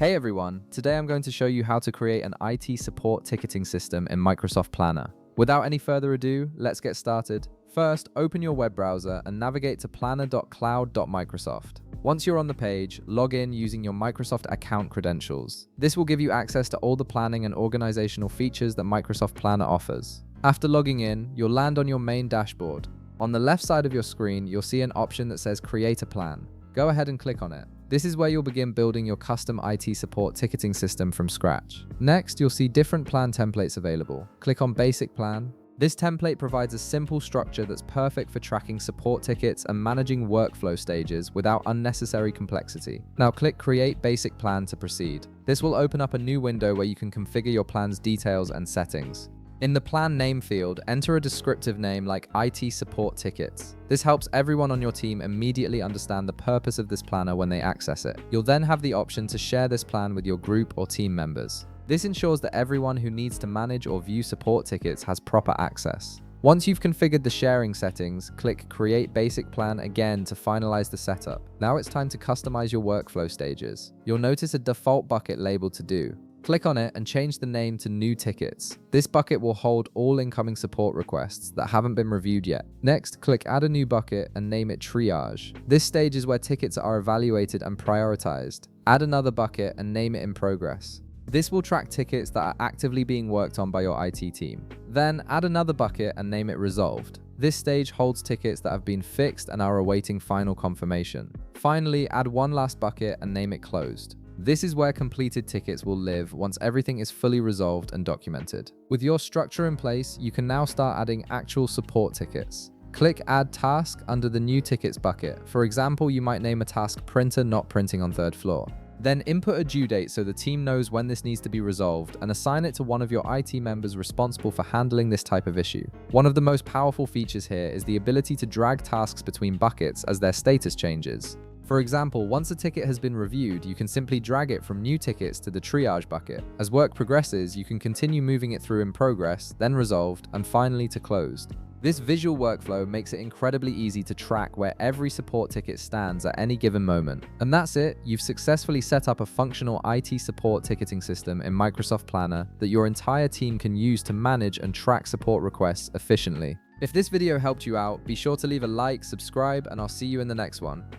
Hey everyone, today I'm going to show you how to create an IT support ticketing system in Microsoft Planner. Without any further ado, let's get started. First, open your web browser and navigate to planner.cloud.microsoft. Once you're on the page, log in using your Microsoft account credentials. This will give you access to all the planning and organizational features that Microsoft Planner offers. After logging in, you'll land on your main dashboard. On the left side of your screen, you'll see an option that says Create a Plan. Go ahead and click on it. This is where you'll begin building your custom IT support ticketing system from scratch. Next, you'll see different plan templates available. Click on Basic Plan. This template provides a simple structure that's perfect for tracking support tickets and managing workflow stages without unnecessary complexity. Now click Create Basic Plan to proceed. This will open up a new window where you can configure your plan's details and settings. In the plan name field, enter a descriptive name like IT support tickets. This helps everyone on your team immediately understand the purpose of this planner when they access it. You'll then have the option to share this plan with your group or team members. This ensures that everyone who needs to manage or view support tickets has proper access. Once you've configured the sharing settings, click Create Basic Plan again to finalize the setup. Now it's time to customize your workflow stages. You'll notice a default bucket labeled To Do. Click on it and change the name to New Tickets. This bucket will hold all incoming support requests that haven't been reviewed yet. Next, click Add a New Bucket and name it Triage. This stage is where tickets are evaluated and prioritized. Add another bucket and name it In Progress. This will track tickets that are actively being worked on by your IT team. Then add another bucket and name it Resolved. This stage holds tickets that have been fixed and are awaiting final confirmation. Finally, add one last bucket and name it Closed. This is where completed tickets will live once everything is fully resolved and documented. With your structure in place, you can now start adding actual support tickets. Click Add Task under the New Tickets bucket. For example, you might name a task Printer Not Printing on Third Floor. Then input a due date so the team knows when this needs to be resolved and assign it to one of your IT members responsible for handling this type of issue. One of the most powerful features here is the ability to drag tasks between buckets as their status changes. For example, once a ticket has been reviewed, you can simply drag it from New Tickets to the Triage bucket. As work progresses, you can continue moving it through In Progress, then Resolved, and finally to Closed. This visual workflow makes it incredibly easy to track where every support ticket stands at any given moment. And that's it, you've successfully set up a functional IT support ticketing system in Microsoft Planner that your entire team can use to manage and track support requests efficiently. If this video helped you out, be sure to leave a like, subscribe, and I'll see you in the next one.